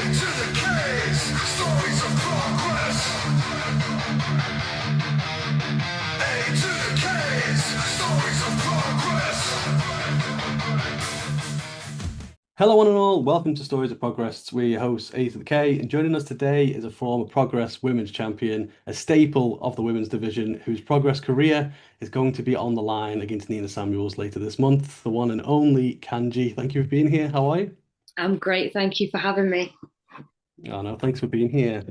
to the K's, stories of progress. A to the K's, stories of progress. Hello, one and all. Welcome to Stories of Progress. We're your hosts, A to the K, and joining us today is a former Progress Women's Champion, a staple of the women's division, whose Progress career is going to be on the line against Nina Samuels later this month. The one and only Kanji. Thank you for being here. How are you? I'm great. Thank you for having me. Oh no, thanks for being here.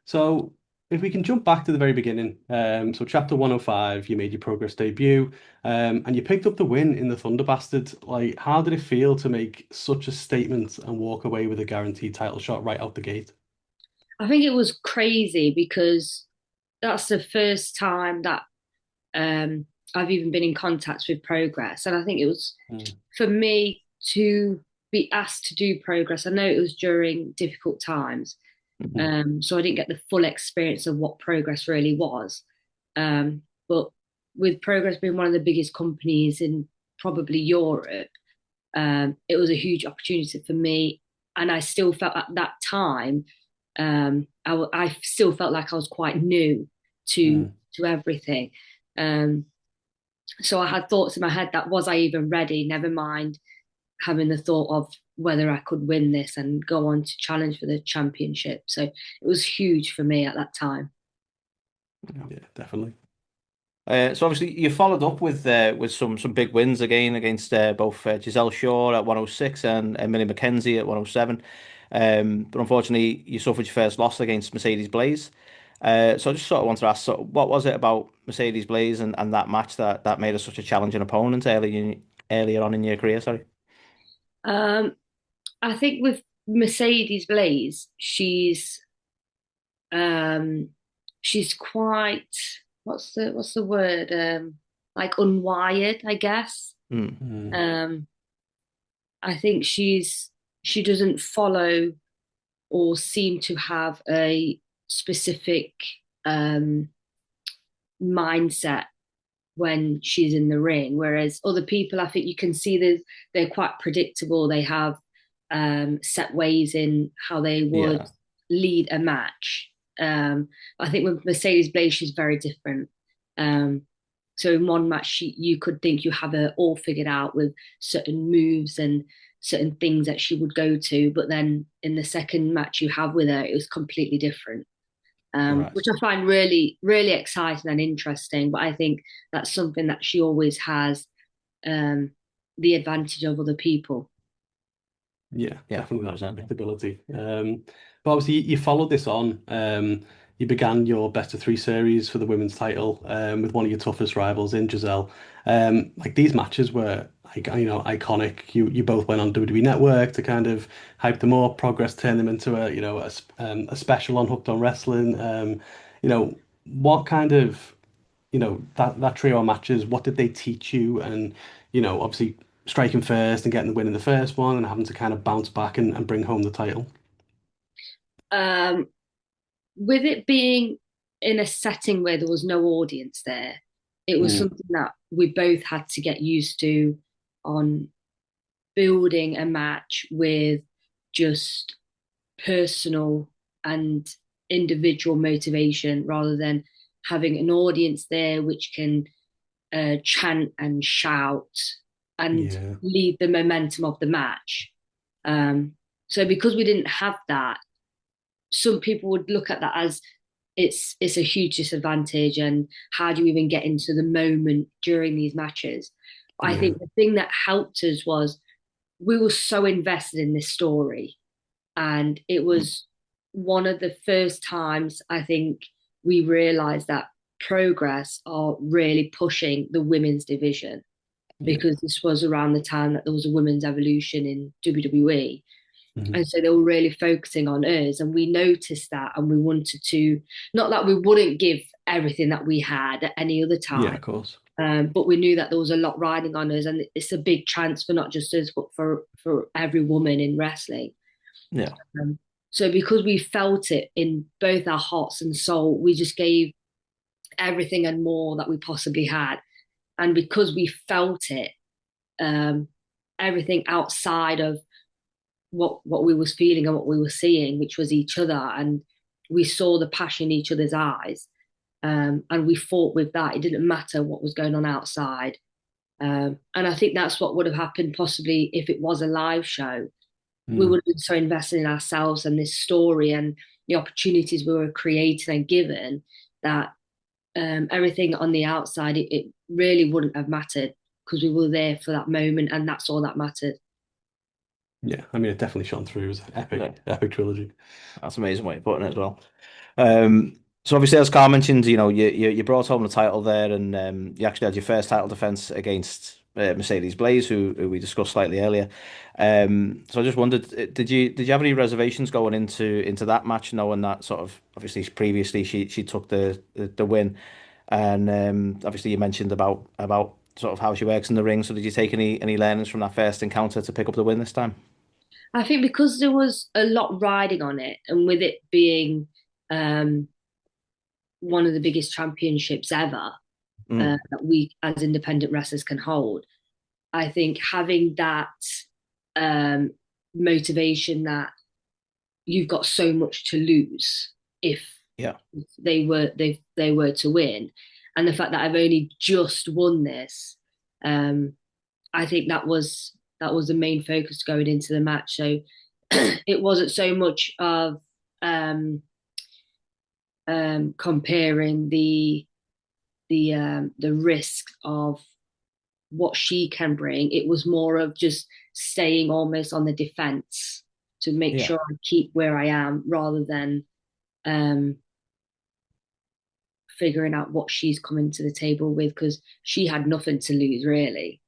So if we can jump back to the very beginning, so chapter 105, you made your Progress debut, and you picked up the win in the Thunder Bastard. Like, how did it feel to make such a statement and walk away with a guaranteed title shot right out the gate? I think it was crazy because that's the first time that I've even been in contact with Progress. And I think it was Mm. for me to be asked to do Progress. I know it was during difficult times. Mhm. So I didn't get the full experience of what Progress really was. But with Progress being one of the biggest companies in probably Europe, it was a huge opportunity for me. And I still felt at that time, I still felt like I was quite new to Mm. to everything. Um, so I had thoughts in my head that was I even ready? Never mind having the thought of whether I could win this and go on to challenge for the championship. So it was huge for me at that time. Yeah, definitely. So obviously you followed up with some big wins again against both Gisele Shaw at 106 and Millie McKenzie at 107. But unfortunately, you suffered your first loss against Mercedes Blaze. So I just sort of wanted to ask, what was it about Mercedes Blaze and that match that made her such a challenging opponent earlier on in your career? Sorry. Um, I think with Mercedes Blaze, um, she's quite what's the word? Like unwired, I guess. Mm. Mm. Um, I think she doesn't follow or seem to have a specific um, mindset when she's in the ring. Whereas other people, I think you can see they're quite predictable. They have set ways in how they would Yeah. lead a match. I think with Mercedes Blaze, she's very different. Um, so in one match, you could think you have her all figured out with certain moves and certain things that she would go to, but then in the second match you have with her, it was completely different. Right. Which I find really, really exciting and interesting. But I think that's something that she always has um, the advantage of other people. Yeah, Yeah, definitely that 100%. predictability. But obviously, you followed this on. You began your best of three series for the women's title with one of your toughest rivals in Giselle. Like these matches were, like, iconic. You both went on WWE Network to kind of hype them up. Progress turned them into a special on Hooked on Wrestling. What kind of that trio of matches, what did they teach you? And obviously striking first and getting the win in the first one and having to kind of bounce back and bring home the title. Um, with it being in a setting where there was no audience there, it was Mm, something that we both had to get used to on building a match with just personal and individual motivation rather than having an audience there which can chant and shout and yeah, lead the momentum of the match. Um, so because we didn't have that, some people would look at that as it's a huge disadvantage and how do you even get into the moment during these matches. I yeah, think the thing that helped us was we were so invested in this story, and it was one of the first times I think we realized that Progress are really pushing the women's division, yeah. because this was around the time that there was a women's evolution in WWE. Mhm. And so they were really focusing on us. And we noticed that, and we wanted to, not that we wouldn't give everything that we had at any other Yeah, time, of course. but we knew that there was a lot riding on us. And it's a big chance for not just us, but for every woman in wrestling. Yeah. Um, so because we felt it in both our hearts and soul, we just gave everything and more that we possibly had. And because we felt it, um, everything outside of what we was feeling and what we were seeing, which was each other, and we saw the passion in each other's eyes, and we fought with that. It didn't matter what was going on outside, and I think that's what would have happened possibly if it was a live show. We Mm. would have been so invested in ourselves and this story and the opportunities we were created and given that everything on the outside, it really wouldn't have mattered because we were there for that moment and that's all that mattered. Yeah, I mean, it definitely shone through. It was an Yeah, epic trilogy. that's an amazing way of putting it as well. So obviously, as Carl mentioned, you brought home the title there, and you actually had your first title defense against Mercedes Blaze, who we discussed slightly earlier. So I just wondered, did you have any reservations going into that match, knowing that sort of obviously previously she took the win, and obviously you mentioned about sort of how she works in the ring. So did you take any learnings from that first encounter to pick up the win this time? I think because there was a lot riding on it, and with it being um, one of the biggest championships ever Mm, that we as independent wrestlers can hold, I think having that um, motivation that you've got so much to lose if yeah, they were to win, and the fact that I've only just won this, um, I think that was the main focus going into the match. So it wasn't so much of um, comparing the risks of what she can bring. It was more of just staying almost on the defense to make yeah, sure I keep where I am rather than um, figuring out what she's coming to the table with because she had nothing to lose really.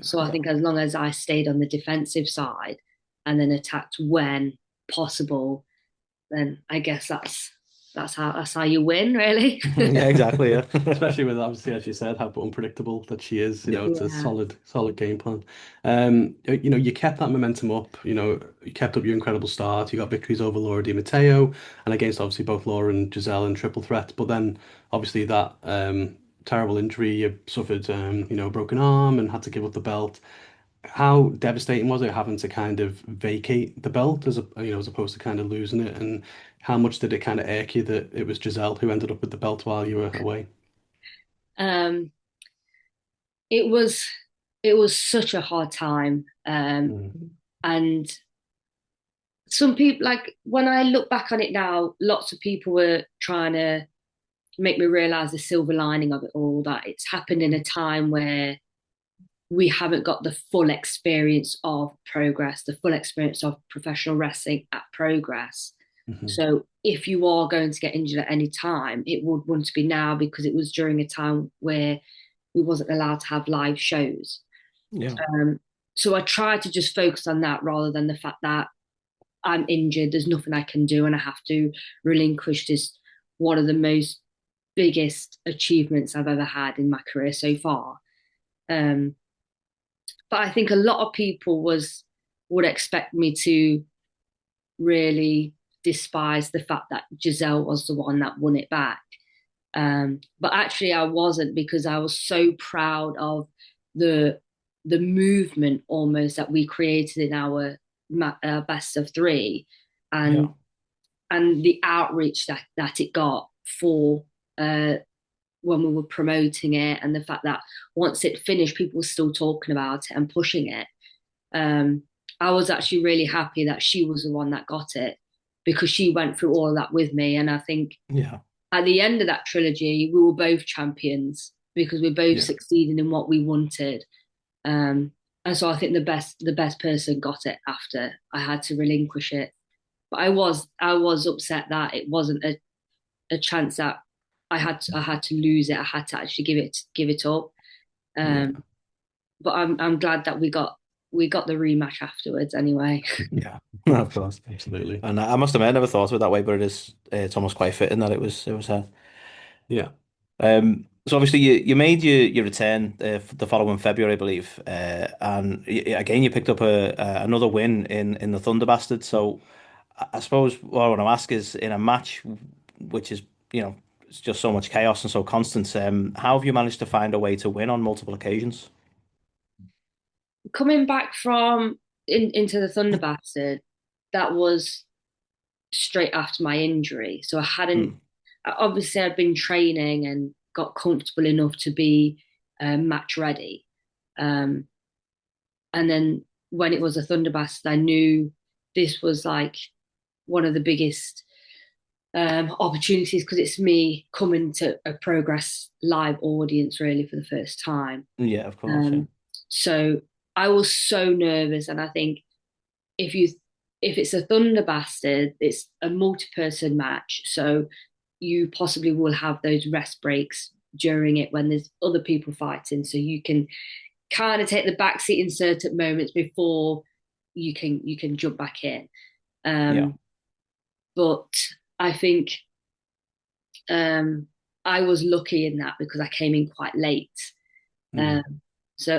So I yeah. think as long as I stayed on the defensive side and then attacked when possible, then I guess that's how you win, really. Yeah, exactly. Yeah. Especially with obviously, as you said, how unpredictable that she is. Yeah. It's a Yeah. solid game plan. You kept that momentum up. You kept up your incredible start. You got victories over Laura DiMatteo and against obviously both Laura and Giselle in triple threat. But then obviously that terrible injury, you suffered, a broken arm and had to give up the belt. How devastating was it having to kind of vacate the belt as opposed to kind of losing it? And how much did it kind of irk you that it was Giselle who ended up with the belt while you were away? Um, it was it was such a hard time, Mm. and some people like when I look back on it now, lots of people were trying to make me realize the silver lining of it all. That it's happened in a time where we haven't got the full experience of progress, the full experience of professional wrestling at progress. Hmm. So if you are going to get injured at any time, it would want to be now because it was during a time where we wasn't allowed to have live shows. Yeah. Um, so I tried to just focus on that rather than the fact that I'm injured, there's nothing I can do, and I have to relinquish this one of the most biggest achievements I've ever had in my career so far. Um, but I think a lot of people would expect me to really despise the fact that Giselle was the one that won it back. But actually, I wasn't because I was so proud of the the movement almost that we created in our best of three, Yeah. and the outreach that it got for uh, when we were promoting it, and the fact that once it finished, people were still talking about it and pushing it. Um, I was actually really happy that she was the one that got it because she went through all of that with me, and I think Yeah. at the end of that trilogy, we were both champions because we both Yeah. succeeded in what we wanted. Um, and so I think the best person got it after I had to relinquish it. But I was upset that it wasn't a chance that I had to lose it. I had to actually give it up. Yeah. Um, but I'm glad that we got the rematch afterwards anyway. Yeah. Of course. Absolutely. And I must admit, I never thought of it that way, but it's almost quite fitting that it was her. Yeah. So obviously you made your return the following February, I believe, and again you picked up another win in the Thunder Bastard. So I suppose what I want to ask is in a match which is it's just so much chaos and so constant. How have you managed to find a way to win on multiple occasions? Coming back from into the Thunder Bastard, that was straight after my injury. So I hadn't, Mm. obviously, I'd been training and got comfortable enough to be match ready. Um, and then when it was a Thunder Bastard, I knew this was like one of the biggest opportunities because it's me coming to a Progress live audience really for the first time. Yeah, of course. Yeah. Um, so I was so nervous, and I think if you if it's a Thunder Bastard, it's a multi-person match, so you possibly will have those rest breaks during it when there's other people fighting, so you can kind of take the back seat in certain moments before you can jump back in. Yeah. Um, but I think I was lucky in that because I came in quite late. Mm. Um,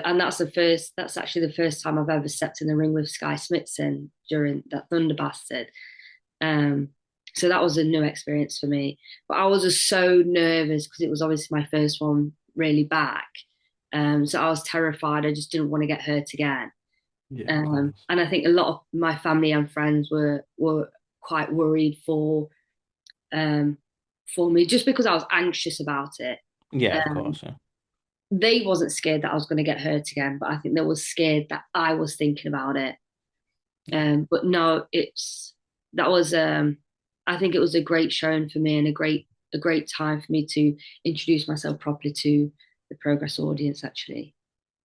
and that's actually the first time I've ever stepped in the ring with Sky Smithson during that Thunder Bastard. Um, so that was a new experience for me. But I was just so nervous because it was obviously my first one really back. So I was terrified. I just didn't want to get hurt again. Yeah, of course. And I think a lot of my family and friends were quite worried um, for me just because I was anxious about it. Yeah, of Um, course. Yeah. they wasn't scared that I was going to get hurt again, but I think they was scared that I was thinking about it. But no, that was I think it was a great showing for me and a great time for me to introduce myself properly to the Progress audience actually.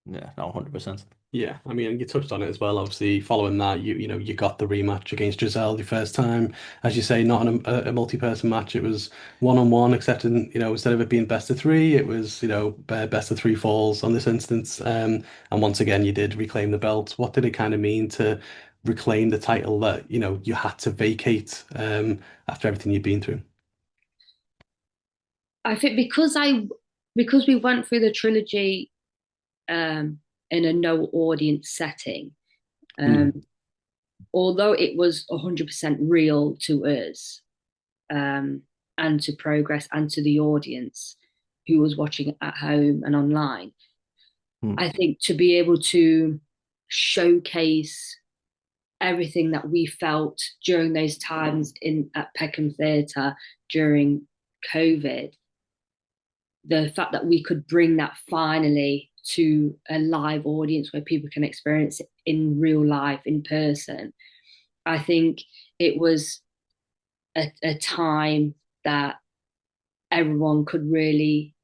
Yeah. No, 100%. Yeah, I mean, you touched on it as well. Obviously, following that, you got the rematch against Giselle the first time, as you say, not in a multi-person match. It was one-on-one, except instead of it being best of three, it was best of three falls on this instance. And once again, you did reclaim the belt. What did it kind of mean to reclaim the title that you had to vacate after everything you'd been through? I think because we went through the trilogy um, in a no audience setting, Mm, um, although it was 100% real to us um, and to Progress and to the audience who was watching at home and online, Mm. I think to be able to showcase everything that we felt during those times in at Peckham Theatre during COVID, the fact that we could bring that finally to a live audience where people can experience it in real life, in person, I think it was a time that everyone could really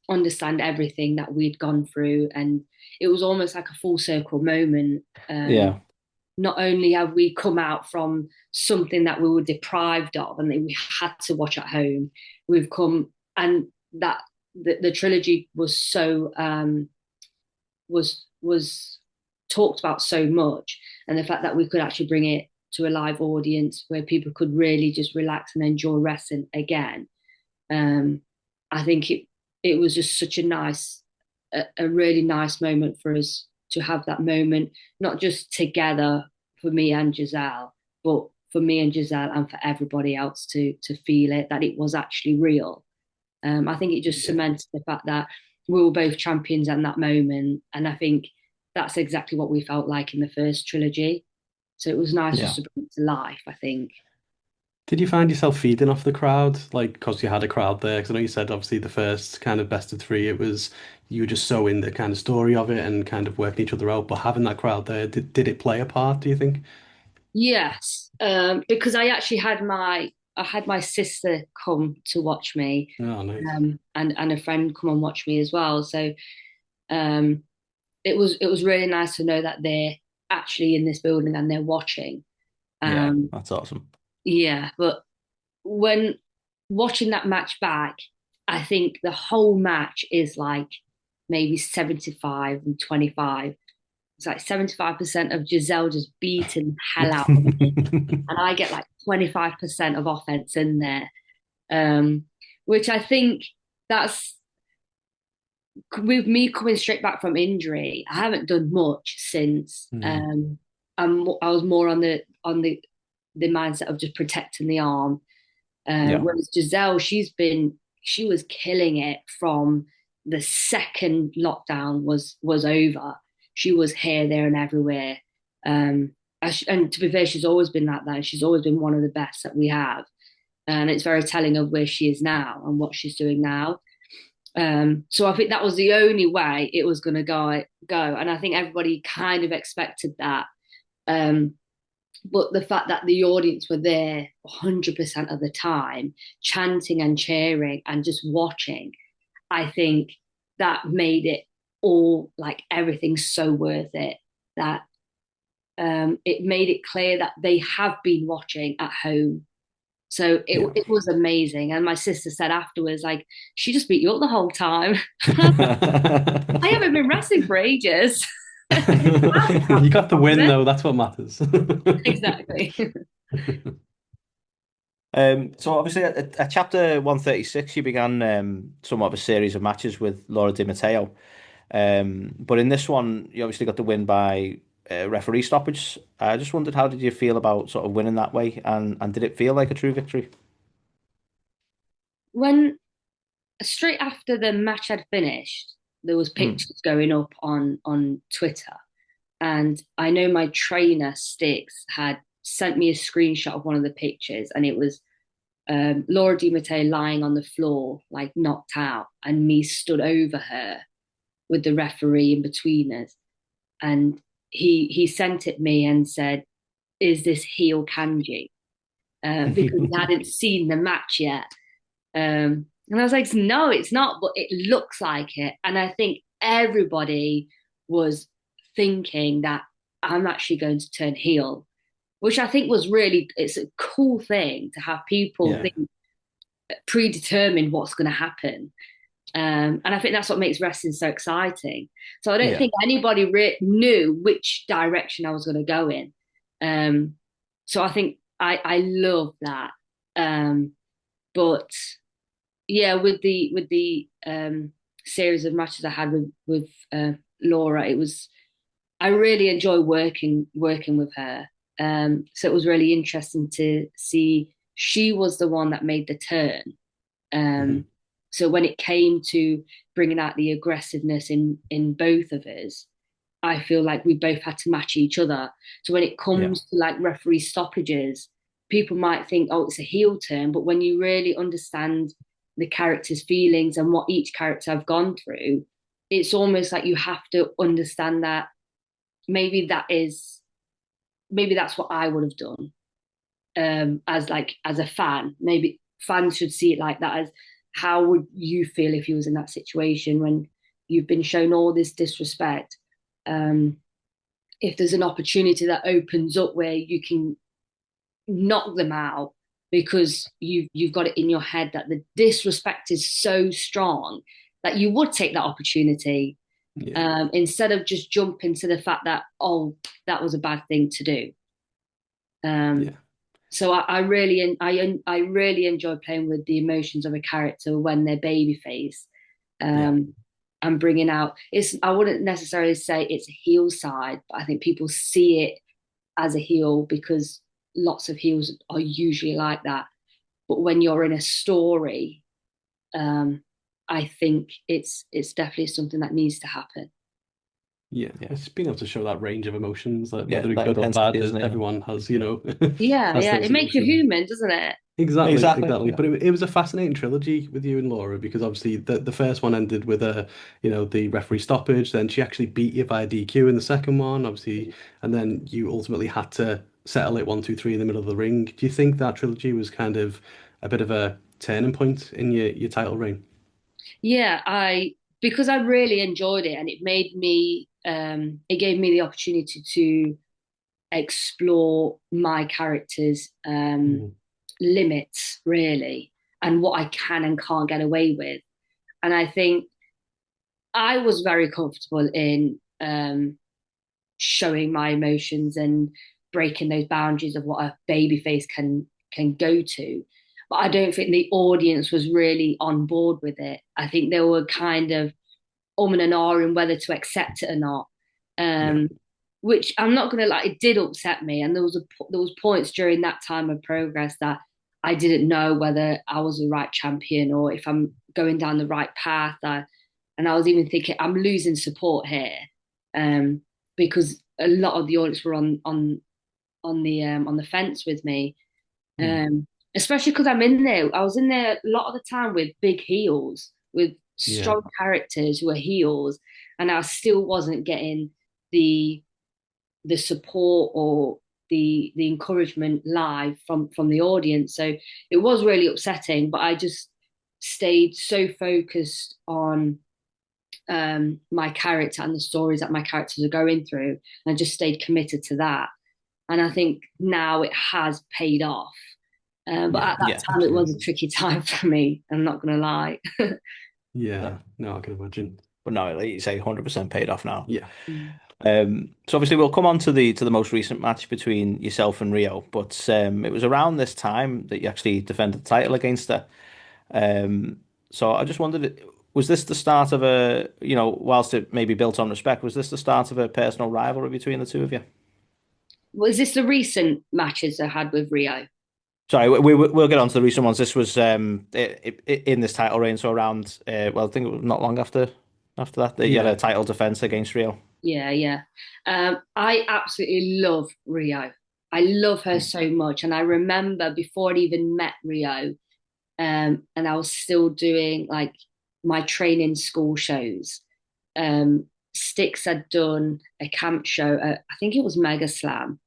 understand everything that we'd gone through. And it was almost like a full circle moment. Yeah. Not only have we come out from something that we were deprived of and that we had to watch at home, we've come and that the trilogy was talked about so much, and the fact that we could actually bring it to a live audience where people could really just relax and enjoy wrestling again. um, I think it was just such a really nice moment for us to have that moment, not just together for me and Giselle, but for me and Giselle and for everybody else to feel it that it was actually real. I think it just yeah. cemented the fact that we were both champions in that moment, and I think that's exactly what we felt like in the first trilogy. So it was nice just Yeah. to bring it to life, I think. Did you find yourself feeding off the crowd, like because you had a crowd there? Because I know you said obviously the first kind of best of three, it was you were just so in the kind of story of it and kind of working each other out. But having that crowd there, did it play a part, do you think? Yes, because I had my sister come to watch me, Oh, nice. and a friend come and watch me as well. So um, it was really nice to know that they're actually in this building and they're watching. Yeah. Um, That's awesome. yeah, but when watching that match back, I think the whole match is like maybe 75 and 25. It's like 75% of Giselle just beating the hell out of me, and I get like 25% of offense in there. Um, which I think that's with me coming straight back from injury. I haven't done much since. Mm, I was more on the mindset of just protecting the arm. Yeah. Whereas Giselle, she was killing it from the second lockdown was over. She was here, there, and everywhere. And to be fair, she's always been like that. And she's always been one of the best that we have. And it's very telling of where she is now and what she's doing now. So I think that was the only way it was going to go. And I think everybody kind of expected that. But the fact that the audience were there 100% of the time, chanting and cheering and just watching, I think that made it all, like, everything so worth it, that it made it clear that they have been watching at home. So Yeah. it was amazing. And my sister said afterwards, like, she just beat you up the whole time. I haven't been wrestling for ages. You got the win though, that's what matters. Exactly. So obviously at chapter 136, you began somewhat of a series of matches with Laura DiMatteo. But in this one, you obviously got the win by referee stoppage. I just wondered, how did you feel about sort of winning that way, and did it feel like a true victory? When straight after the match had finished, there was Mm. pictures going up on Twitter, and I know my trainer Sticks had sent me a screenshot of one of the pictures, and it was Laura DiMatteo lying on the floor, like knocked out, and me stood over her with the referee in between us. And he sent it me and said, "Is this heel Kanji?" Because he hadn't seen the match yet. And I was like, "No, it's not, but it looks like it." And I think everybody was thinking that I'm actually going to turn heel, which I think was really, it's a cool thing to have people Yeah. think predetermined what's going to happen. And I think that's what makes wrestling so exciting. So I don't Yeah. think anybody knew which direction I was going to go in. So I think I love that. But yeah, with the series of matches I had with Laura, it was, I really enjoy working with her. So it was really interesting to see she was the one that made the turn. Mhm. So when it came to bringing out the aggressiveness in both of us, I feel like we both had to match each other. So when it Yeah. comes to like referee stoppages, people might think, oh, it's a heel turn, but when you really understand the character's feelings and what each character have gone through, it's almost like you have to understand that maybe that's what I would have done, as a fan. Maybe fans should see it like that, as how would you feel if you was in that situation when you've been shown all this disrespect. If there's an opportunity that opens up where you can knock them out because you've got it in your head that the disrespect is so strong that you would take that opportunity, Yeah. instead of just jumping to the fact that, oh, that was a bad thing to do. Um, Yeah. so I really enjoy playing with the emotions of a character when they're babyface, Yeah. and bringing out, it's, I wouldn't necessarily say it's a heel side, but I think people see it as a heel because lots of heels are usually like that. But when you're in a story, um, I think it's definitely something that needs to happen. Yeah, Yeah. it's being able to show that range of emotions, like Yeah. whether it's That good or intensity, bad, isn't it? everyone has, you know, Yeah, has yeah, those it makes you emotions. human, doesn't it? Exactly, Exactly. exactly. Yeah. But it was a fascinating trilogy with you and Laura, because obviously the first one ended with a, you know, the referee stoppage. Then she actually beat you via DQ in the second one, obviously, and then you ultimately had to settle it 1, 2, 3 in the middle of the ring. Do you think that trilogy was kind of a bit of a turning point in your title reign? Yeah, I, because I really enjoyed it, and it made me, it gave me the opportunity to explore my character's Mm. limits, really, and what I can and can't get away with. And I think I was very comfortable in showing my emotions and breaking those boundaries of what a babyface can go to. But I don't think the audience was really on board with it. I think they were kind of and ahhing whether to accept it or not. Yeah, Which I'm not gonna lie, it did upset me. And there was points during that time of progress that I didn't know whether I was the right champion or if I'm going down the right path. And I was even thinking I'm losing support here, um, because a lot of the audience were on the fence with me. Especially because I'm in there. I was in there a lot of the time with big heels, with strong characters who are heels, and I still wasn't getting the support or the encouragement live from the audience. So it was really upsetting, but I just stayed so focused on my character and the stories that my characters are going through, and just stayed committed to that. And I think now it has paid off. But at that time, it was a tricky time for me. I'm not going to lie. No, I can imagine. But no, like you say, 100% paid off now. Yeah. So obviously we'll come on to the most recent match between yourself and Rhio, but it was around this time that you actually defended the title against her. So I just wondered, was this the start of whilst it maybe built on respect, was this the start of a personal rivalry between the two of you? Was this the recent matches I had with Rhio? Sorry, we'll get on to the recent ones. This was in this title reign, so around I think it was not long after that you had a title defense against Rhio. Yeah. I absolutely love Rhio. I love her so much, and I remember before I'd even met Rhio, and I was still doing like my training school shows. Sticks had done a camp show. I think it was Mega Slam,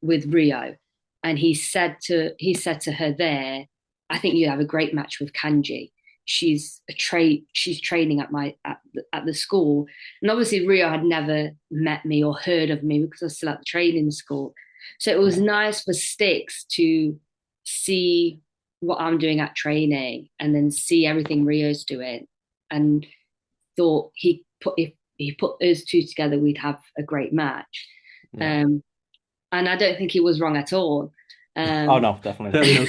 with Rhio, and he said to her there, "I think you have a great match with Kanji. She's training at the school." And obviously Rhio had never met me or heard of me because I was still at the training school. So it was nice for Sticks to see what I'm doing at training and then see everything Rio's doing, and thought if he put those two together, we'd have a great match. And I don't think he was wrong at all. Oh no, definitely.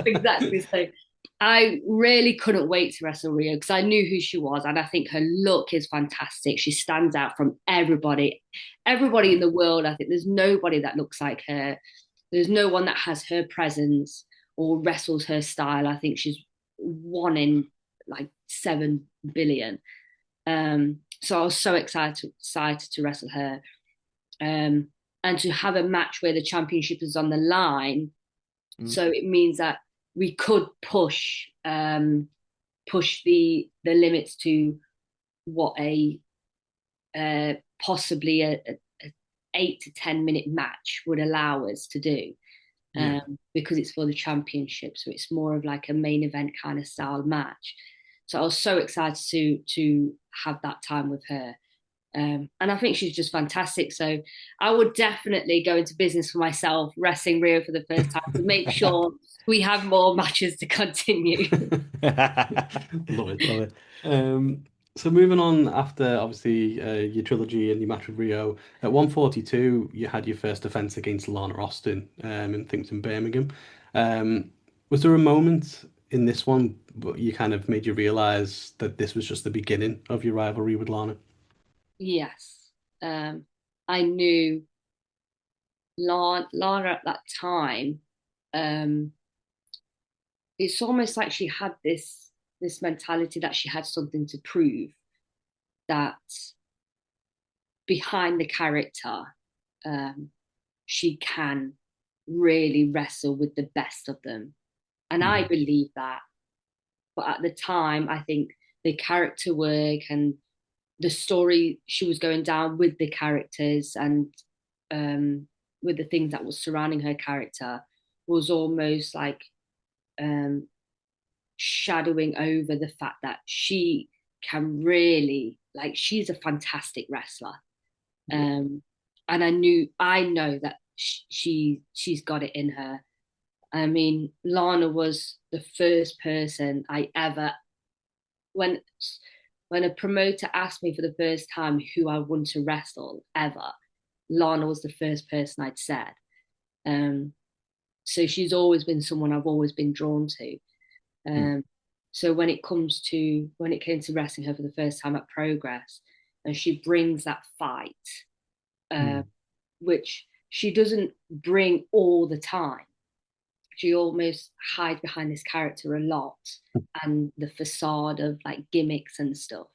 Exactly. So I really couldn't wait to wrestle Rhio because I knew who she was, and I think her look is fantastic. She stands out from everybody in the world. I think there's nobody that looks like her. There's no one that has her presence or wrestles her style. I think she's one in like 7 billion. So I was so excited to wrestle her, and to have a match where the championship is on the line. So it means that we could push the limits to what a possibly a 8 to 10 minute match would allow us to do, because it's for the championship. So it's more of like a main event kind of style match. So I was so excited to have that time with her. And I think she's just fantastic. So I would definitely go into business for myself, wrestling Rhio for the first time, to make sure we have more matches to continue. Love it. So moving on after obviously your trilogy and your match with Rhio, at 142 you had your first defense against Lana Austin in Birmingham. Was there a moment in this one you kind of made you realize that this was just the beginning of your rivalry with Lana? Yes. I knew Lana at that time. It's almost like she had this mentality that she had something to prove, that behind the character, she can really wrestle with the best of them. And I believe that. But at the time, I think the character work and the story she was going down with the characters and with the things that was surrounding her character was almost like shadowing over the fact that she can really, like, she's a fantastic wrestler. And I know that she's got it in her. I mean, Lana was the first person I ever, when a promoter asked me for the first time who I want to wrestle ever, Lana was the first person I'd said. So she's always been someone I've always been drawn to. So when it came to wrestling her for the first time at Progress, and she brings that fight, which she doesn't bring all the time. She almost hides behind this character a lot and the facade of like gimmicks and stuff.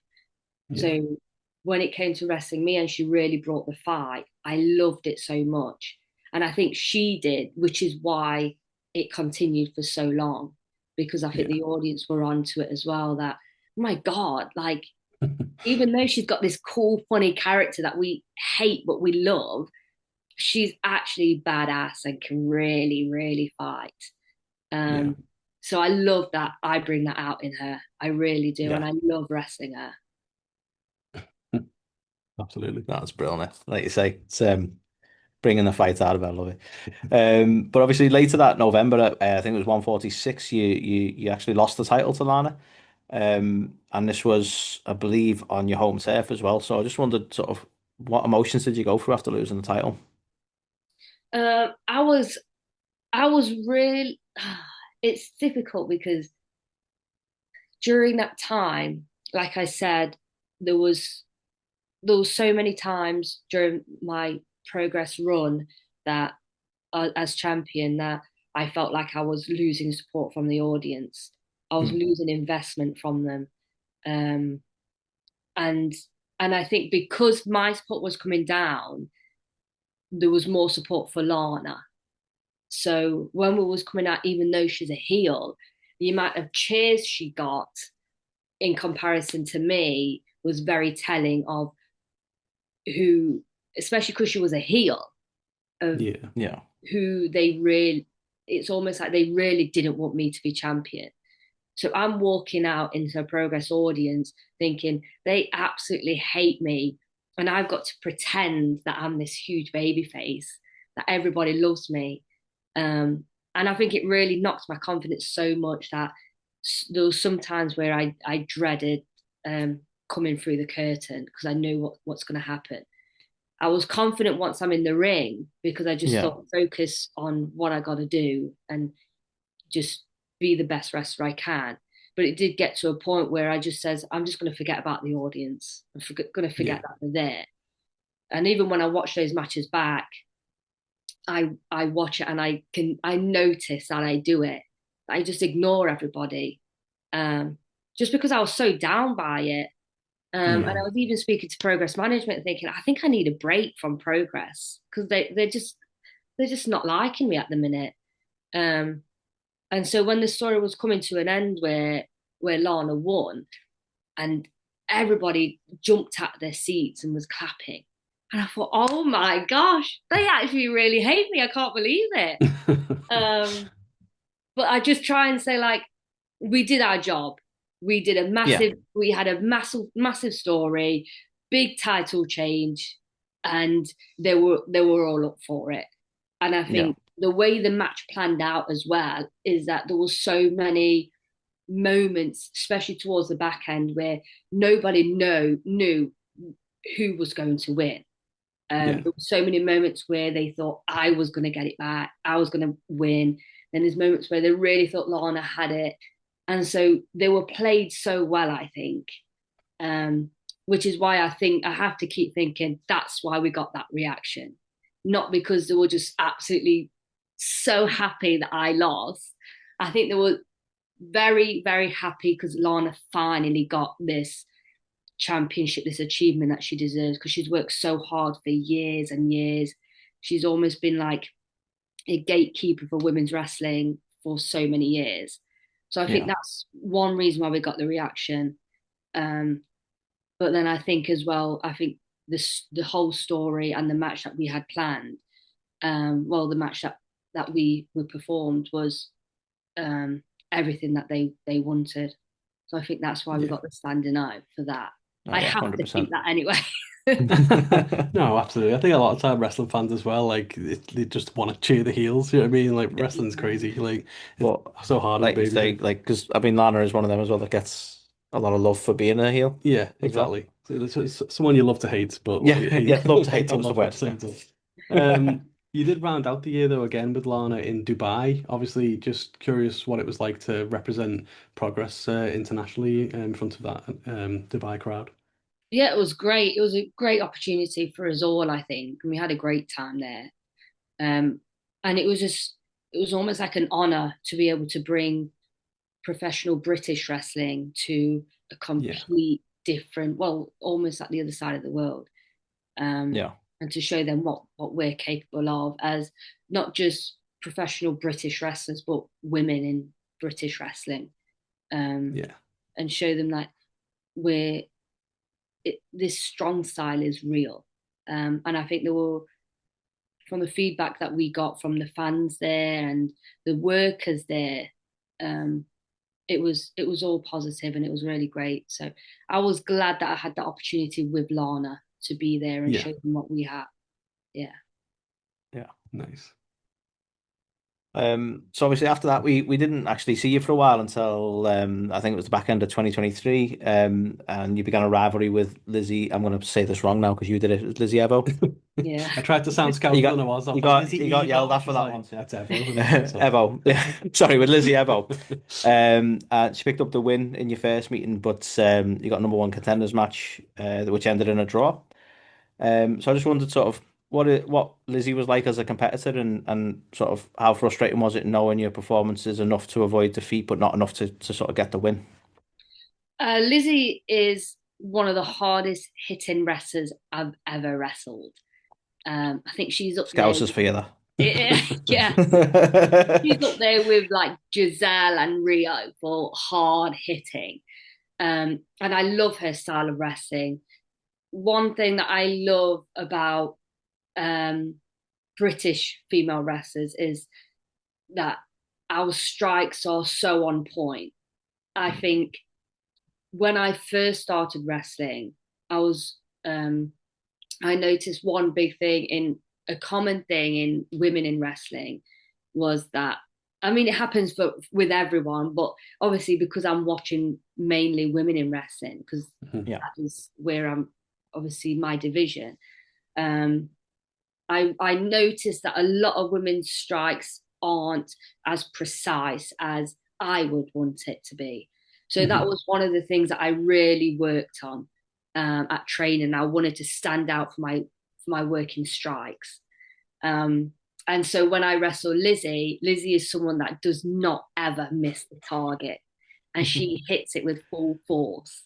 So when it came to wrestling me and she really brought the fight, I loved it so much. And I think she did, which is why it continued for so long, because I think Yeah. the audience were onto it as well. That, oh my God, like, even though she's got this cool, funny character that we hate but we love, she's actually badass and can really, really fight. Yeah. So I love that. I bring that out in her. I really do. And Yeah. I love wrestling her. Absolutely. That's brilliant. Like you say, it's bringing the fight out of it. I love it. But obviously later that November, I think it was 146. You actually lost the title to Lana, and this was, I believe, on your home turf as well. So I just wondered, sort of, what emotions did you go through after losing the title? I was really. It's difficult because during that time, like I said, there was so many times during my progress run that as champion that I felt like I was losing support from the audience. I was Hmm. losing investment from them. Um, and I think because my support was coming down, there was more support for Lana. So when we was coming out, even though she's a heel, the amount of cheers she got in comparison to me was very telling of who, especially because she was a heel, of Yeah. Yeah. who they really, it's almost like they really didn't want me to be champion. So I'm walking out into a progress audience thinking they absolutely hate me. And I've got to pretend that I'm this huge baby face, that everybody loves me. And I think it really knocked my confidence so much that there was some times where I dreaded coming through the curtain because I knew what's going to happen. I was confident once I'm in the ring because I just Yeah. thought focus on what I got to do and just be the best wrestler I can. But it did get to a point where I just says, I'm just going to forget about the audience. I'm going to Yeah. forget that they're there. And even when I watch those matches back, I watch it and I notice that I do it. I just ignore everybody, just because I was so down by it. And I Yeah. was even speaking to progress management, thinking I think I need a break from progress because they're just not liking me at the minute. Um, and so when the story was coming to an end where Lana won and everybody jumped out of their seats and was clapping. And I thought, oh my gosh, they actually really hate me. I can't believe it. Um, but I just try and say, like, we did our job. Yeah. We had a massive story, big title change, and they were all up for it. And I Yeah. think the way the match planned out as well is that there was so many moments, especially towards the back end, where nobody knew who was going to win. Yeah. There were so many moments where they thought I was going to get it back, I was going to win. Then there's moments where they really thought Lana had it, and so they were played so well, I think. Um, which is why I think I have to keep thinking that's why we got that reaction, not because they were just absolutely so happy that I lost. I think they were very, very happy because Lana finally got this championship, this achievement that she deserves because she's worked so hard for years and years. She's almost been like a gatekeeper for women's wrestling for so many years. So I think Yeah. that's one reason why we got the reaction. Um, but then I think as well, I think the whole story and the match that we had planned, well, the match that we performed was um, everything that they wanted. So I think that's why we Yeah. got the standing out for that. Oh, I yeah. have to think 100%. that anyway. No, absolutely. I think a lot of time wrestling fans as well, like they just want to cheer the heels. You know what I mean? Like Yeah. wrestling's crazy. Like it's But so hard as a like you baby say, face. like, because I mean, Lana is one of them as well that gets a lot of love for being a heel Yeah, as well. exactly. So it's someone you love to hate, but Yeah. hate, Yeah. Love to hate also towards the love at word. the Yeah. same time. You did round out the year though again with Lana in Dubai. Obviously, just curious what it was like to represent Progress internationally in front of that Dubai crowd. Yeah, it was great. It was a great opportunity for us all, I think. And we had a great time there. Um, and it was almost like an honor to be able to bring professional British wrestling to a Yeah, complete different, well, almost at the other side of the world. Yeah. And to show them what we're capable of as not just professional British wrestlers, but women in British wrestling. Yeah. And show them that this strong style is real. And I think there were, from the feedback that we got from the fans there and the workers there, it was all positive and it was really great. So I was glad that I had the opportunity with Lana to be there and Yeah. show them what we have. Yeah. Yeah. Nice. So obviously after that we didn't actually see you for a while until I think it was the back end of 2023, and you began a rivalry with Lizzy. I'm going to say this wrong now because you did it, Lizzy Evo. Yeah. I tried to sound You scout got than I was. you Like, got Lizzy you got Evo? yelled at for She's that like, one. Yeah. it's Evo. And so, Evo. Yeah. Sorry, with Lizzy Evo. She picked up the win in your first meeting, but you got number one contenders match, which ended in a draw. So I just wondered sort of what Lizzy was like as a competitor, and sort of how frustrating was it knowing your performance is enough to avoid defeat, but not enough to sort of get the win. Lizzy is one of the hardest hitting wrestlers I've ever wrestled. I think she's up there. Scousers for you, that. Yeah, she's up there with like Gisele and Rhio for hard hitting. And I love her style of wrestling. One thing that I love about British female wrestlers is that our strikes are so on point. I think when I first started wrestling, I was I noticed one big thing in a common thing in women in wrestling was that, I mean, it happens with everyone, but obviously because I'm watching mainly women in wrestling, because Yeah. that is where I'm obviously my division. I noticed that a lot of women's strikes aren't as precise as I would want it to be. So that was one of the things that I really worked on at training. I wanted to stand out for my working strikes. And so when I wrestle Lizzy is someone that does not ever miss the target, and she hits it with full force.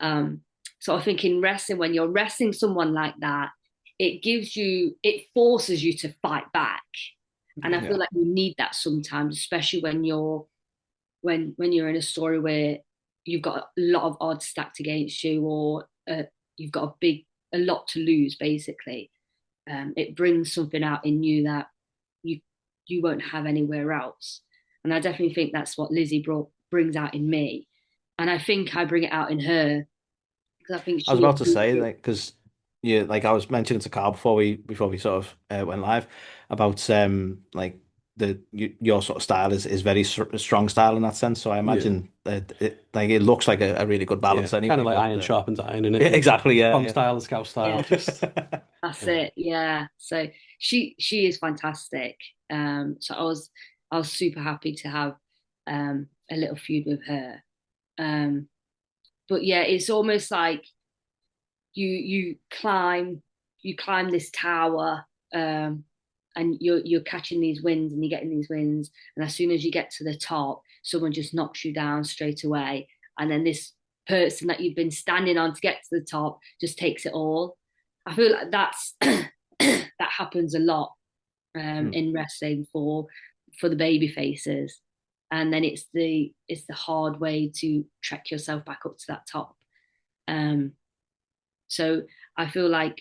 So I think in wrestling, when you're wrestling someone like that, it forces you to fight back. And I feel like you need that sometimes, especially when you're in a story where you've got a lot of odds stacked against you, or you've got a lot to lose, basically. It brings something out in you that you won't have anywhere else. And I definitely think that's what Lizzy brings out in me. And I think I bring it out in her, because I think I was about to say that because like I was mentioning to Carl before we sort of went live about like your sort of style is very strong style in that sense. So I imagine that it looks like a really good balance anyway. Kind of like iron sharpens iron, in it. Yeah, exactly. Yeah. Strong style and scout style. Yeah. Just That's it. Yeah. So she is fantastic. So I was super happy to have a little feud with her. But yeah, it's almost like you climb this tower, and you're catching these wins and you're getting these wins, and as soon as you get to the top, someone just knocks you down straight away, and then this person that you've been standing on to get to the top just takes it all. I feel like that's that happens a lot in wrestling for the baby faces, and then it's the hard way to trek yourself back up to that top. So I feel like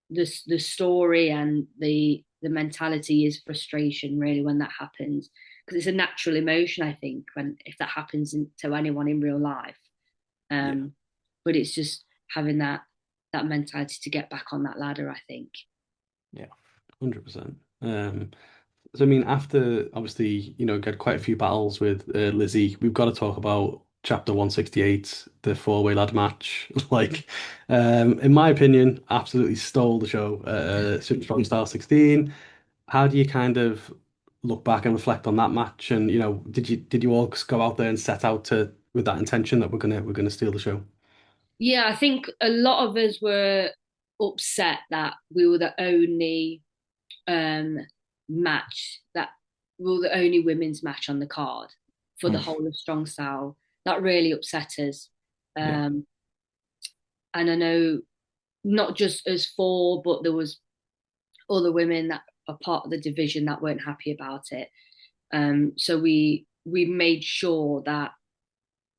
the story and the mentality is frustration, really, when that happens, because it's a natural emotion, I think, if that happens to anyone in real life. But it's just having that mentality to get back on that ladder, I think. Yeah, 100%. So I mean, after obviously, got quite a few battles with Lizzy, we've got to talk about Chapter 168, the four-way ladder match. Like, in my opinion, absolutely stole the show. Super Strong Style 16. How do you kind of look back and reflect on that match? And did you all go out there and set out with that intention that we're gonna steal the show? Yeah, I think a lot of us were upset that we were the only match that we were the only women's match on the card for the whole of Strong Style. That really upset us. And I know not just us four, but there was other women that are part of the division that weren't happy about it. So we made sure that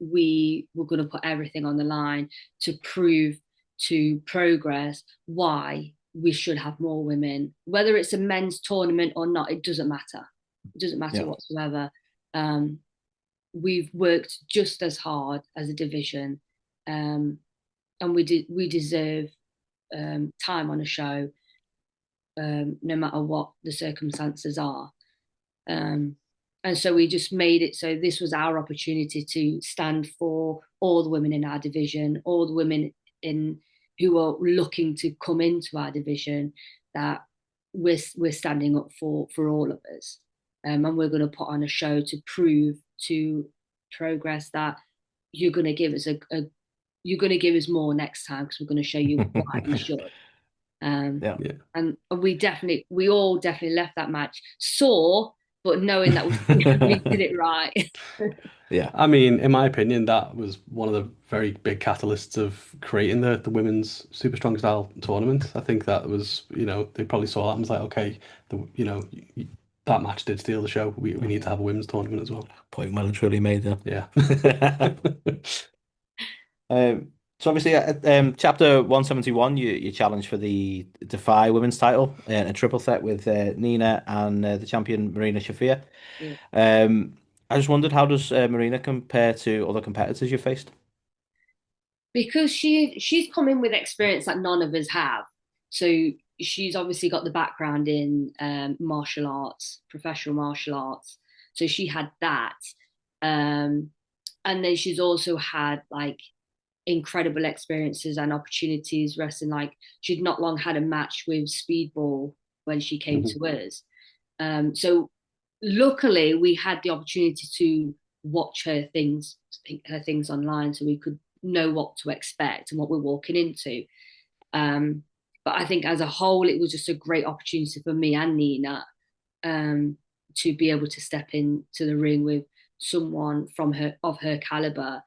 we were going to put everything on the line to prove to Progress why we should have more women. Whether it's a men's tournament or not, it doesn't matter. It doesn't matter whatsoever. We've worked just as hard as a division, and we deserve time on a show, no matter what the circumstances are. And so we just made it so this was our opportunity to stand for all the women in our division, all the women who are looking to come into our division, that we're standing up for all of us. And we're going to put on a show to prove to Progress that you're going to give us you're going to give us more next time, because we're going to show you why we should. And we all definitely left that match sore, but knowing that we did it right. Yeah, I mean, in my opinion, that was one of the very big catalysts of creating the women's super strong style tournament. I think that was, they probably saw that and was like, okay, that match did steal the show. We need to have a women's tournament as well. Point well and truly made, yeah. So obviously, at chapter 171, you challenged for the Defy women's title in a triple threat with Nina and the champion Marina Shafir. Yeah. I just wondered, how does Marina compare to other competitors you faced? Because she's come in with experience that none of us have. So she's obviously got the background in martial arts, professional martial arts. So she had that. And then she's also had like incredible experiences and opportunities wrestling. Like, she'd not long had a match with Speedball when she came to us. So luckily we had the opportunity to watch her things online, so we could know what to expect and what we're walking into. But I think as a whole, it was just a great opportunity for me and Nina to be able to step into the ring with someone of her caliber,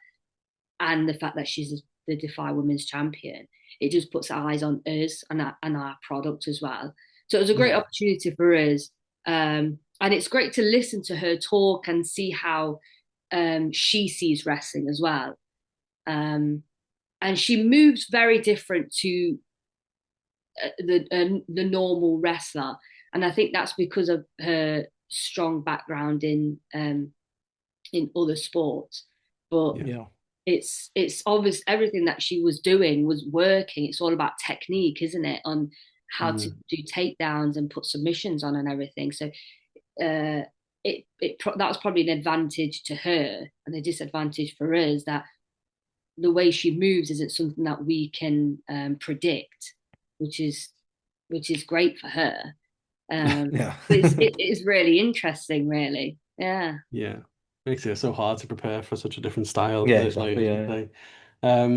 and the fact that she's the Defy Women's Champion. It just puts eyes on us and our product as well. So it was a great opportunity for us. And it's great to listen to her talk and see how she sees wrestling as well. And she moves very different to the normal wrestler. And I think that's because of her strong background in other sports. But it's obvious everything that she was doing was working. It's all about technique, isn't it? On how to do takedowns and put submissions on and everything. So that was probably an advantage to her, and a disadvantage for us, that the way she moves isn't something that we can predict, which is great for her. It is really interesting, really. Yeah. Makes it so hard to prepare for such a different style. Exactly. I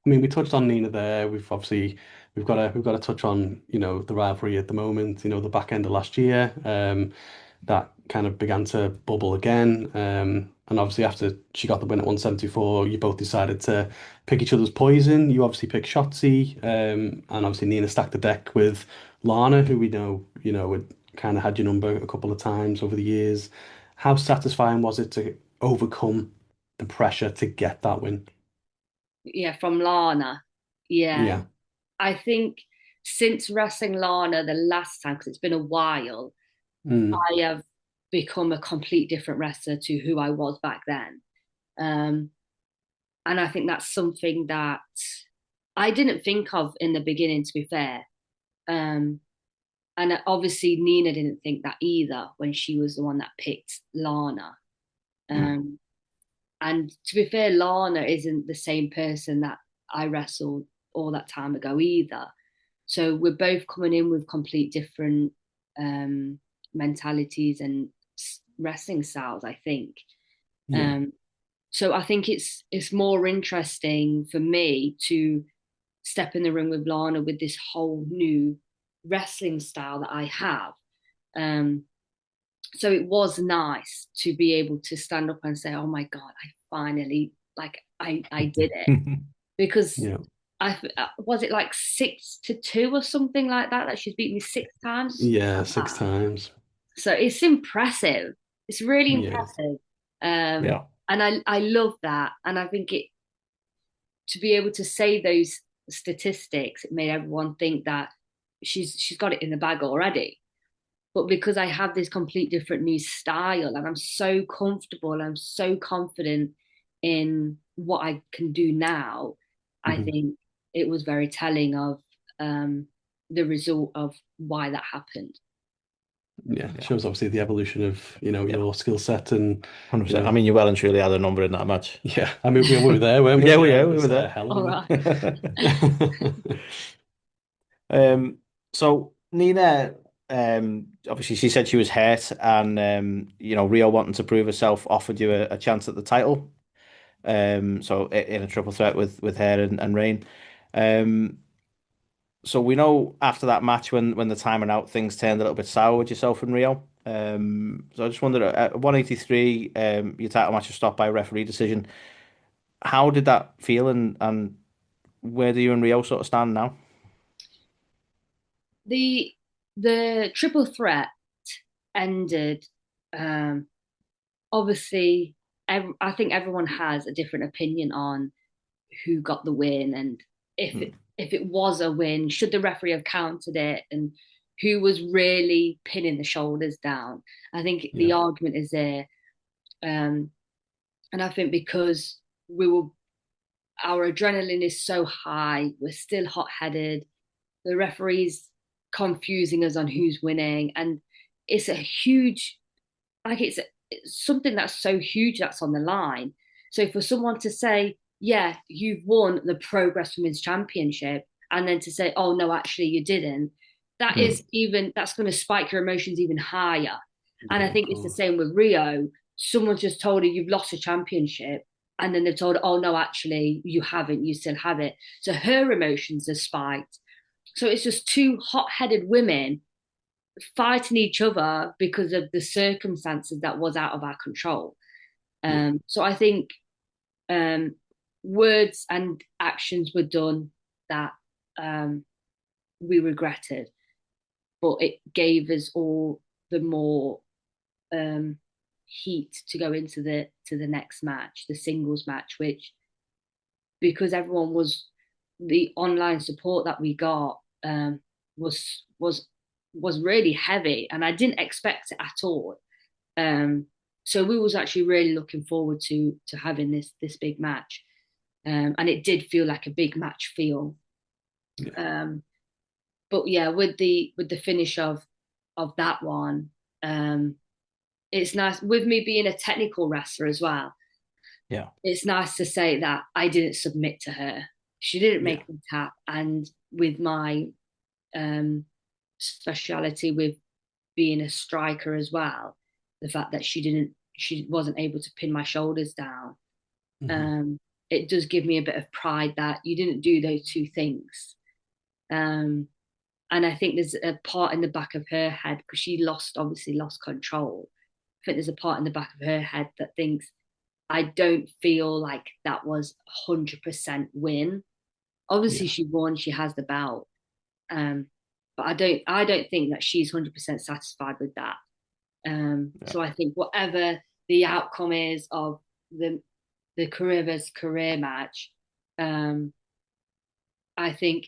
mean, we touched on Nina there. We've got to touch on the rivalry at the moment. The back end of last year, that kind of began to bubble again. And obviously after she got the win at 174, you both decided to pick each other's poison. You obviously picked Shotzi, and obviously Nina stacked the deck with Lana, who we know had kind of had your number a couple of times over the years. How satisfying was it to overcome the pressure to get that win? Yeah, from Lana. Yeah. I think since wrestling Lana the last time, because it's been a while, I have become a complete different wrestler to who I was back then. And I think that's something that I didn't think of in the beginning, to be fair. And obviously Nina didn't think that either when she was the one that picked Lana. And to be fair, Lana isn't the same person that I wrestled all that time ago either. So we're both coming in with complete different mentalities and wrestling styles, I think. So I think it's more interesting for me to step in the ring with Lana with this whole new wrestling style that I have. So it was nice to be able to stand up and say, oh my God, I finally, I did it. Because Was it like 6-2 or something like that? That she's beaten me 6 times. Yeah, 6 times. So it's impressive. It's really Yeah. impressive. Um, Yeah. and I love that. And I think it to be able to say those statistics, it made everyone think that she's got it in the bag already. But because I have this complete different new style and I'm so comfortable, I'm so confident in what I can do now, I Mhm. think it was very telling of the result of why that happened. Yeah, Yeah. shows obviously the evolution of, Yeah. your skill set and, 100%. I mean, you well and truly had a number in that match. yeah, I mean, we were there, weren't we? Yeah, Yeah, it we were was a there. hell of All a right. match. So Nina, obviously she said she was hurt, and Rhio wanting to prove herself offered you a chance at the title. So in a triple threat with her and Rain. Um, so we know after that match when the time went out, things turned a little bit sour with yourself and Rhio. So I just wondered at 183, your title match was stopped by a referee decision. How did that feel, and where do you and Rhio sort of stand now? the the triple threat ended. Um, Obviously, I think everyone has a different opinion on who got the win and if it was a win, should the referee have counted it and who was really pinning the shoulders down. I think the Yeah, argument is there, and I think because we were our adrenaline is so high, we're still hot headed. The referee's confusing us on who's winning, and it's a huge like it's something that's so huge that's on the line. So for someone to say, yeah, you've won the Progress Women's Championship, and then to say, oh no, actually you didn't, Mm. that's going to spike your emotions even higher. And I yeah, of think it's the course. same with Rhio. Someone just told her you've lost a championship, and then they've told her, oh no, actually you haven't, you still have it. So her emotions are spiked. So it's just two hot-headed women fighting each other because of the circumstances that was out of our control. Yeah, So I think um, words and actions were done that um, we regretted, but it gave us all the more um, heat to go into the next match, the singles match, which because everyone was the online support that we got was really heavy, and I didn't expect it at all. Um, so we was actually really looking forward to having this big match, and it did feel like a big match feel. yeah, Um, but yeah, with the finish of that one, it's nice with me being a technical wrestler as well. Yeah. It's nice to say that I didn't submit to her. She didn't yeah, make me tap, and with my um, speciality with being a striker as well, the fact that she wasn't able to pin my shoulders down, mhm, um, it does give me a bit of pride that you didn't do those two things. Um, and I think there's a part in the back of her head because she obviously lost control. I think there's a part in the back of her head that thinks I don't feel like that was 100% win. Obviously, yeah, she won. She has the belt, but I don't think that she's 100% satisfied with that. Yeah. So I think whatever the outcome is of the career versus career match, um, I think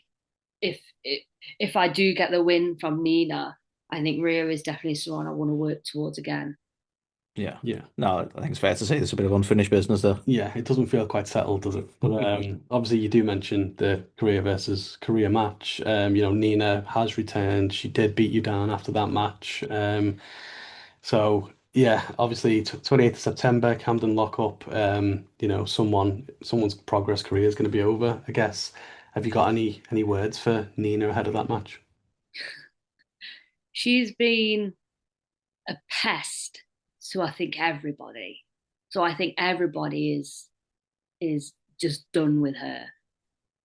if I do get the win from Nina, I think Rhea is definitely someone I want to work towards again. Yeah. yeah. No, I think it's fair to say there's a bit of unfinished business there. Yeah, it doesn't feel quite settled, does it? But obviously, you do mention the career versus career match. Nina has returned. She did beat you down after that match. So yeah, obviously, 28th of September, Camden Lockup. Someone's progress career is going to be over, I guess. Have you got any words for Nina ahead of that match? She's been a pest to I think everybody. So I think everybody is just done with her.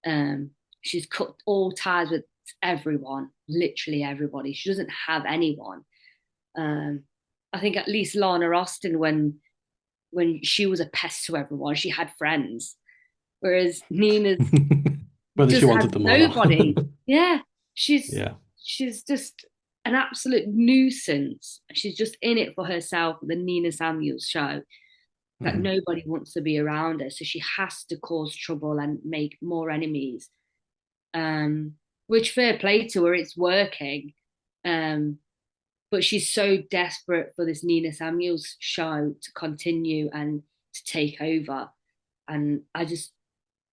Um, she's cut all ties with everyone, literally everybody. She doesn't have anyone. Um, I think at least Lana Austin, when she was a pest to everyone, she had friends. Whereas Nina's Whether she just has wanted them or nobody. not. Yeah, she's Yeah. she's just an absolute nuisance. She's just in it for herself, the Nina Samuels show, that Mhm. nobody wants to be around her. So she has to cause trouble and make more enemies. Which fair play to her, it's working. Um, but she's so desperate for this Nina Samuels show to continue and to take over. And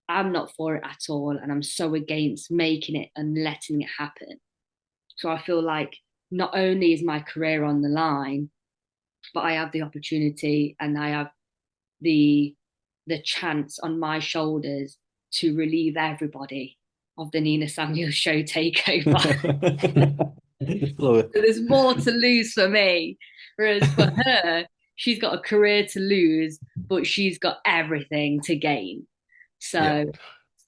I'm not for it at all. And I'm so against making it and letting it happen. So I feel like not only is my career on the line, but I have the opportunity and I have the chance on my shoulders to relieve everybody of the Nina Samuels show takeover. Love it. So there's more to lose for me. Whereas for her, she's got a career to lose, but she's got everything to gain. Yeah. So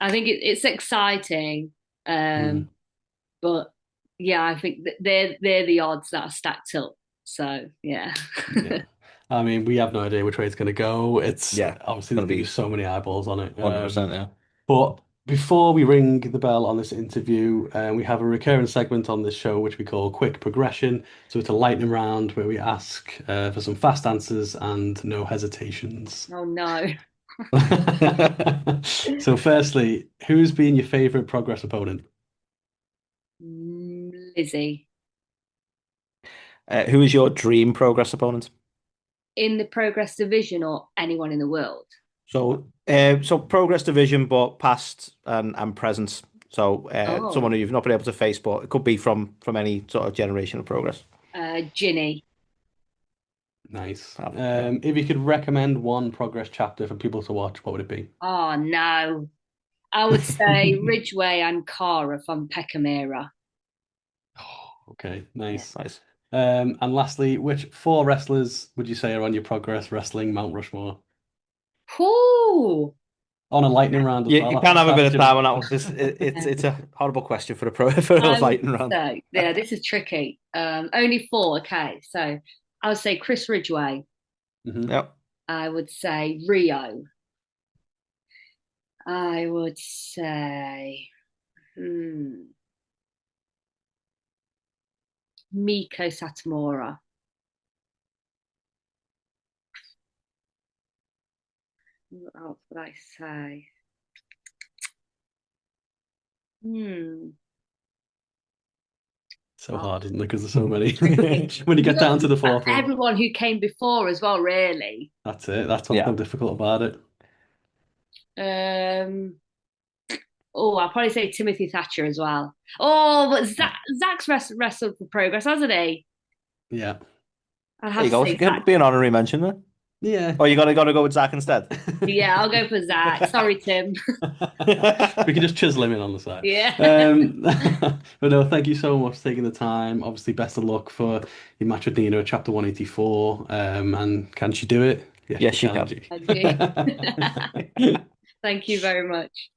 I think it's exciting. Mm. But yeah, I think that they're the odds that are stacked up. So yeah. Yeah. I mean, we have no idea which way it's going to go. It's Yeah, obviously gonna there's going to be be so many eyeballs on it. 100%. Yeah. But before we ring the bell on this interview, we have a recurring segment on this show which we call Quick Progression. So it's a lightning round where we ask for some fast answers and no hesitations. Oh no. So firstly, who's been your favorite Progress opponent? Lizzy. Who is your dream Progress opponent? In the Progress division or anyone in the world? So Progress division, but past and present. So someone Oh, who you've not been able to face, but it could be from any sort of generation of Progress. Ginny. Nice. Yeah. If you could recommend one Progress chapter for people to watch, what would it be? Oh no. I would say Ridgeway and Cara from Peckham era. Okay, Yeah. nice. Nice. And lastly, which four wrestlers would you say are on your Progress Wrestling Mount Rushmore? Whoo! On a lightning round as You well. can have a bit That's of just time on that one. It's a horrible question for for a I would lightning round. say, yeah, this is tricky. Only four. Okay, so I would say Chris Ridgway. Mhm. Yep. I would say Rhio. I would say Miko Satomura. What else would I say? Hmm. So Oh, hard, isn't it? Because there's so many. tricky. When you get down to Look the at fourth one, everyone who came before as well, really. that's it. That's what's so Yeah. difficult about it. Um, oh, I'll probably say Timothy Thatcher as well. Oh, but Zach's wrestled for Progress, hasn't he? Yeah. I'd There have you to go. say It could Zach. be an honorary mention there. Yeah. Oh, you gotta go with Zach instead. Yeah, I'll go for Zach. Sorry, Tim. We can just chisel him in on the side. Yeah. But no, thank you so much for taking the time. Obviously, best of luck for your match with Nina at Chapter 184. And can she do it? Yes, she Yes, you can. can. G. Kanji. Thank you very much.